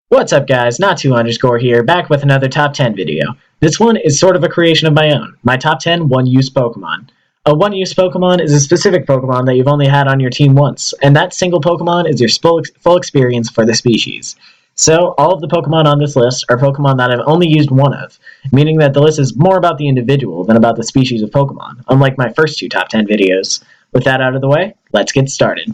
What's up guys, Not2_ here, back with another top 10 video. This one is sort of a creation of my own, my top 10 one-use Pokemon. A one-use Pokemon is a specific Pokemon that you've only had on your team once, and that single Pokemon is your full experience for the species. So, all of the Pokemon on this list are Pokemon that I've only used one of, meaning that the list is more about the individual than about the species of Pokemon, unlike my first two top 10 videos. With that out of the way, let's get started.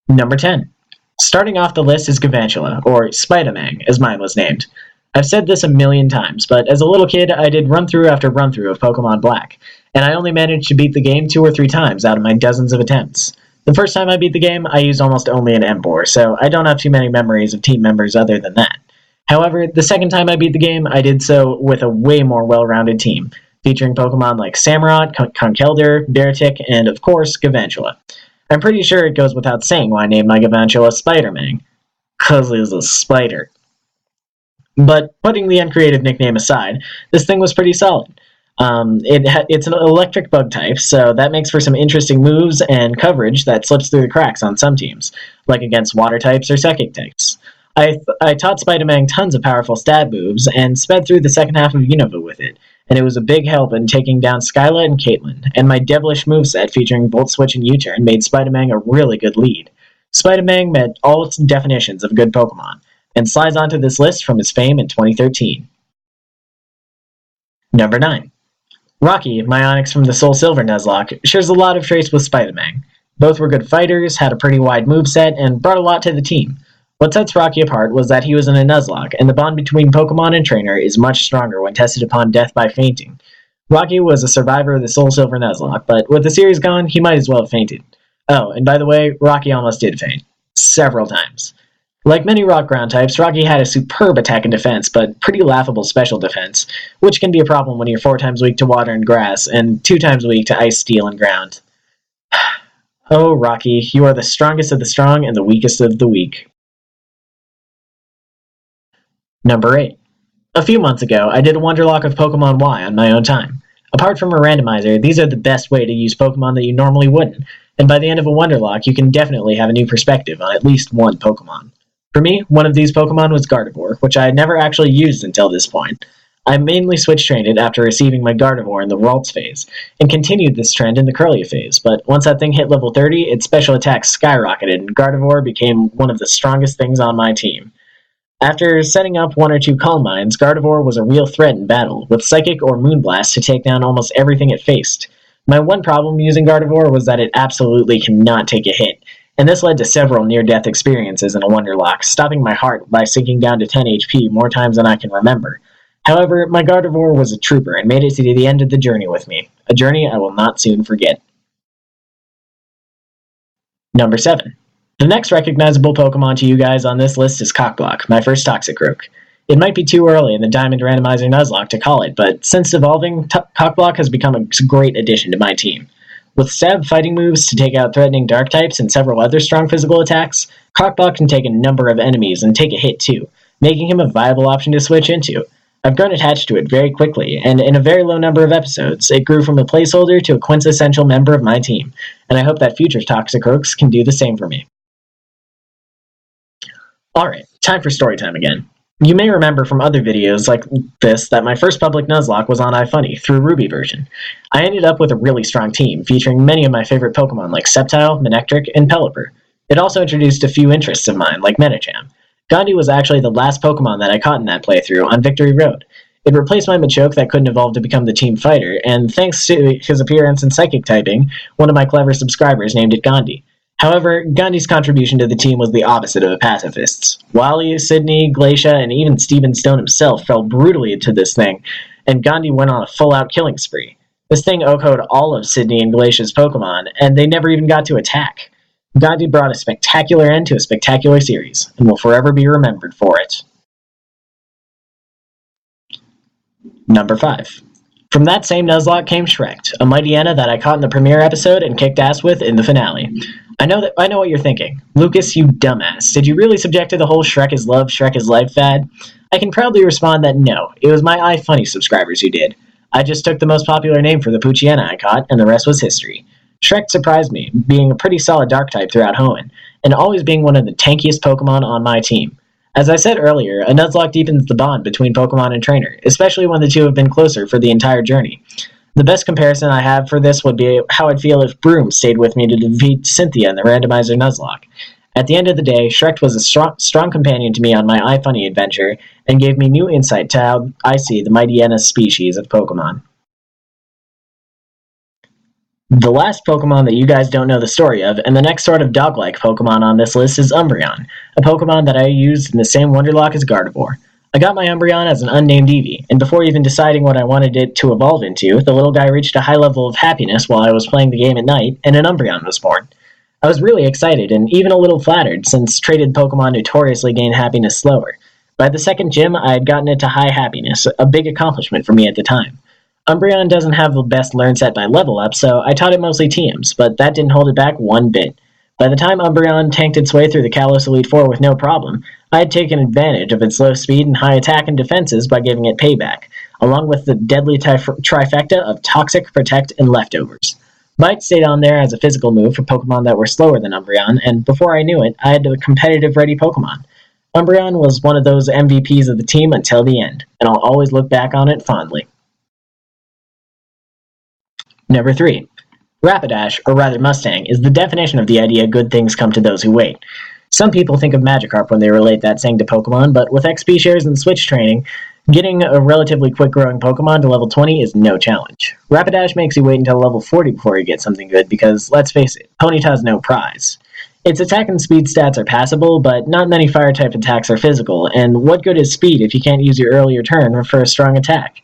Number 10. Starting off the list is Galvantula, or Spider-Man, as mine was named. I've said this a million times, but as a little kid I did run-through after run-through of Pokemon Black, and I only managed to beat the game 2 or 3 times out of my dozens of attempts. The first time I beat the game, I used almost only an Emboar, so I don't have too many memories of team members other than that. However, the second time I beat the game, I did so with a way more well-rounded team, featuring Pokemon like Samurott, Conkeldurr, Beartic, and of course, Galvantula. I'm pretty sure it goes without saying why I named my Galvantula Spider-Man. 'Cause he's a spider. But putting the uncreative nickname aside, this thing was pretty solid. It's an electric bug type, so that makes for some interesting moves and coverage that slips through the cracks on some teams, like against water types or psychic types. I taught Spider-Man tons of powerful stab moves and sped through the second half of Unova with it, and it was a big help in taking down Skyla and Caitlyn, and my devilish moveset featuring Volt Switch and U-Turn made Spider-Man a really good lead. Spider-Man met all its definitions of good Pokemon, and slides onto this list from his fame in 2013. Number 9. Rocky, my Onix from the Soul Silver Nuzlocke, shares a lot of traits with Spider-Man. Both were good fighters, had a pretty wide moveset, and brought a lot to the team. What sets Rocky apart was that he was in a Nuzlocke, and the bond between Pokemon and trainer is much stronger when tested upon death by fainting. Rocky was a survivor of the Soul Silver Nuzlocke, but with the series gone, he might as well have fainted. Oh, and by the way, Rocky almost did faint. Several times. Like many rock ground types, Rocky had a superb attack and defense, but pretty laughable special defense, which can be a problem when you're 4 times weak to water and grass, and 2 times weak to ice, steel, and ground. Oh, Rocky, you are the strongest of the strong and the weakest of the weak. Number 8. A few months ago, I did a Wonderlock of Pokemon Y on my own time. Apart from a randomizer, these are the best way to use Pokemon that you normally wouldn't, and by the end of a Wonderlock, you can definitely have a new perspective on at least one Pokemon. For me, one of these Pokemon was Gardevoir, which I had never actually used until this point. I mainly switch-trained it after receiving my Gardevoir in the Ralts phase, and continued this trend in the Kirlia phase, but once that thing hit level 30, its special attacks skyrocketed, and Gardevoir became one of the strongest things on my team. After setting up 1 or 2 Calm Minds, Gardevoir was a real threat in battle, with Psychic or Moonblast to take down almost everything it faced. My one problem using Gardevoir was that it absolutely cannot take a hit, and this led to several near-death experiences in a Wonderlock, stopping my heart by sinking down to 10 HP more times than I can remember. However, my Gardevoir was a trooper and made it to the end of the journey with me, a journey I will not soon forget. Number 7. The next recognizable Pokemon to you guys on this list is Cockblock, my first Toxicroak. It might be too early in the Diamond Randomizer Nuzlocke to call it, but since evolving, Cockblock has become a great addition to my team. With stab fighting moves to take out threatening dark types and several other strong physical attacks, Cockblock can take a number of enemies and take a hit too, making him a viable option to switch into. I've grown attached to it very quickly, and in a very low number of episodes, it grew from a placeholder to a quintessential member of my team, and I hope that future Toxicroaks can do the same for me. Alright, time for story time again. You may remember from other videos like this that my first public Nuzlocke was on iFunny through Ruby version. I ended up with a really strong team, featuring many of my favorite Pokemon like Sceptile, Manectric, and Pelipper. It also introduced a few interests of mine, like Medicham. Gandhi was actually the last Pokemon that I caught in that playthrough on Victory Road. It replaced my Machoke that couldn't evolve to become the team fighter, and thanks to his appearance in Psychic typing, one of my clever subscribers named it Gandhi. However, Gandhi's contribution to the team was the opposite of the pacifist's. Wally, Sydney, Glacia, and even Steven Stone himself fell brutally into this thing, and Gandhi went on a full-out killing spree. This thing OHKO'd all of Sydney and Glacia's Pokemon, and they never even got to attack. Gandhi brought a spectacular end to a spectacular series, and will forever be remembered for it. Number 5. From that same Nuzlocke came Shrek, a Mightyena that I caught in the premiere episode and kicked ass with in the finale. I know what you're thinking. Lucas, you dumbass. Did you really subject to the whole Shrek is love, Shrek is life fad? I can proudly respond that no, it was my iFunny subscribers who did. I just took the most popular name for the Poochyena I caught, and the rest was history. Shrek surprised me, being a pretty solid dark type throughout Hoenn, and always being one of the tankiest Pokemon on my team. As I said earlier, a Nuzlocke deepens the bond between Pokemon and trainer, especially when the two have been closer for the entire journey. The best comparison I have for this would be how I'd feel if Broom stayed with me to defeat Cynthia in the randomizer Nuzlocke. At the end of the day, Shrek was a strong companion to me on my iFunny adventure, and gave me new insight to how I see the Mightyena species of Pokemon. The last Pokemon that you guys don't know the story of, and the next sort of dog-like Pokemon on this list is Umbreon, a Pokemon that I used in the same Wonderlock as Gardevoir. I got my Umbreon as an unnamed Eevee, and before even deciding what I wanted it to evolve into, the little guy reached a high level of happiness while I was playing the game at night, and an Umbreon was born. I was really excited, and even a little flattered, since traded Pokemon notoriously gain happiness slower. By the second gym, I had gotten it to high happiness, a big accomplishment for me at the time. Umbreon doesn't have the best learn set by level up, so I taught it mostly TMs, but that didn't hold it back one bit. By the time Umbreon tanked its way through the Kalos Elite Four with no problem, I had taken advantage of its low speed and high attack and defenses by giving it payback, along with the deadly trifecta of Toxic, Protect, and Leftovers. Bite stayed on there as a physical move for Pokemon that were slower than Umbreon, and before I knew it, I had a competitive-ready Pokemon. Umbreon was one of those MVPs of the team until the end, and I'll always look back on it fondly. Number 3. Rapidash, or rather Mustang, is the definition of the idea good things come to those who wait. Some people think of Magikarp when they relate that saying to Pokemon, but with XP shares and Switch training, getting a relatively quick-growing Pokemon to level 20 is no challenge. Rapidash makes you wait until level 40 before you get something good because, let's face it, Ponyta's no prize. Its attack and speed stats are passable, but not many fire-type attacks are physical, and what good is speed if you can't use your earlier turn for a strong attack?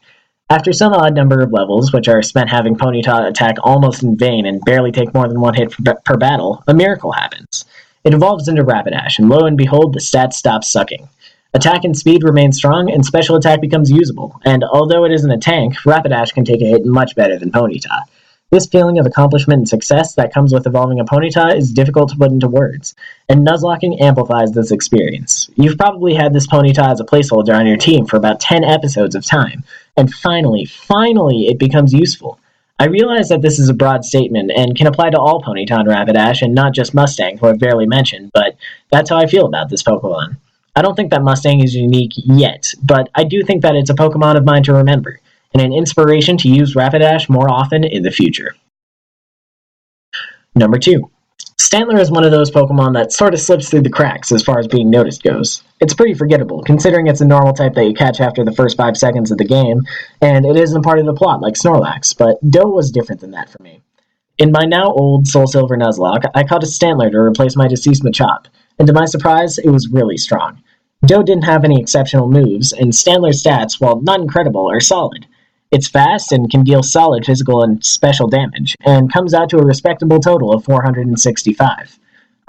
After some odd number of levels, which are spent having Ponyta attack almost in vain and barely take more than one hit per battle, a miracle happens. It evolves into Rapidash, and lo and behold, the stats stop sucking. Attack and speed remain strong, and special attack becomes usable, and although it isn't a tank, Rapidash can take a hit much better than Ponyta. This feeling of accomplishment and success that comes with evolving a Ponyta is difficult to put into words, and Nuzlocking amplifies this experience. You've probably had this Ponyta as a placeholder on your team for about 10 episodes of time, and finally, it becomes useful. I realize that this is a broad statement and can apply to all Ponyta and Rapidash and not just Mustang, who I've barely mentioned, but that's how I feel about this Pokemon. I don't think that Mustang is unique yet, but I do think that it's a Pokemon of mine to remember, and an inspiration to use Rapidash more often in the future. Number 2. Stantler is one of those Pokemon that sort of slips through the cracks as far as being noticed goes. It's pretty forgettable, considering it's a normal type that you catch after the first 5 seconds of the game, and it isn't a part of the plot like Snorlax, but Doe was different than that for me. In my now old Soul Silver Nuzlocke, I caught a Stantler to replace my deceased Machop, and to my surprise, it was really strong. Doe didn't have any exceptional moves, and Stantler's stats, while not incredible, are solid. It's fast and can deal solid physical and special damage, and comes out to a respectable total of 465.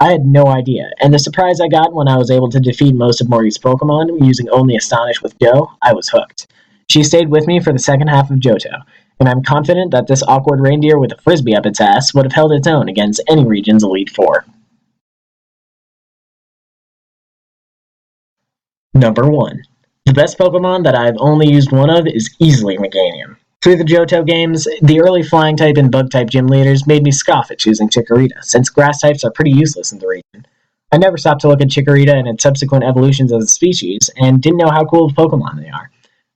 I had no idea, and the surprise I got when I was able to defeat most of Morty's Pokemon using only Astonish with Doe, I was hooked. She stayed with me for the second half of Johto, and I'm confident that this awkward reindeer with a frisbee up its ass would have held its own against any region's Elite Four. Number 1. The best Pokemon that I've only used one of is easily Meganium. Through the Johto games, the early Flying-type and Bug-type gym leaders made me scoff at choosing Chikorita, since Grass types are pretty useless in the region. I never stopped to look at Chikorita and its subsequent evolutions as a species, and didn't know how cool of Pokemon they are.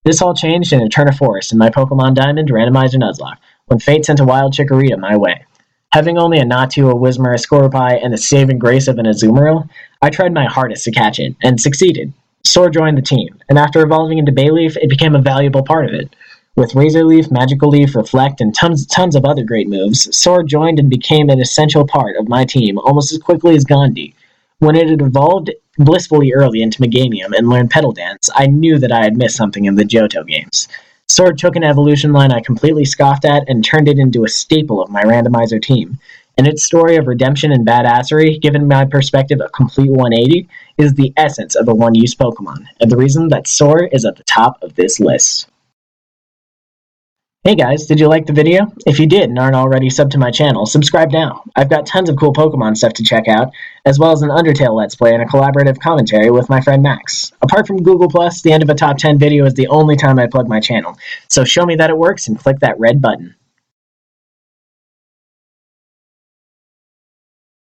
This all changed in Eterna Forest in my Pokemon Diamond Randomizer Nuzlocke, when fate sent a wild Chikorita my way. Having only a Natu, a Whismur, a Scorbunny, and the saving grace of an Azumarill, I tried my hardest to catch it, and succeeded. Soar joined the team, and after evolving into Bayleaf, it became a valuable part of it. With Razor Leaf, Magical Leaf, Reflect, and tons of other great moves, Soar joined and became an essential part of my team almost as quickly as Gandhi. When it had evolved blissfully early into Meganium and learned Petal Dance, I knew that I had missed something in the Johto games. Soar took an evolution line I completely scoffed at and turned it into a staple of my randomizer team. And its story of redemption and badassery, given my perspective a complete 180, is the essence of a one-use Pokemon, and the reason that Soar is at the top of this list. Hey guys, did you like the video? If you did and aren't already subbed to my channel, subscribe now. I've got tons of cool Pokemon stuff to check out, as well as an Undertale Let's Play and a collaborative commentary with my friend Max. Apart from Google+, the end of a top 10 video is the only time I plug my channel, so show me that it works and click that red button.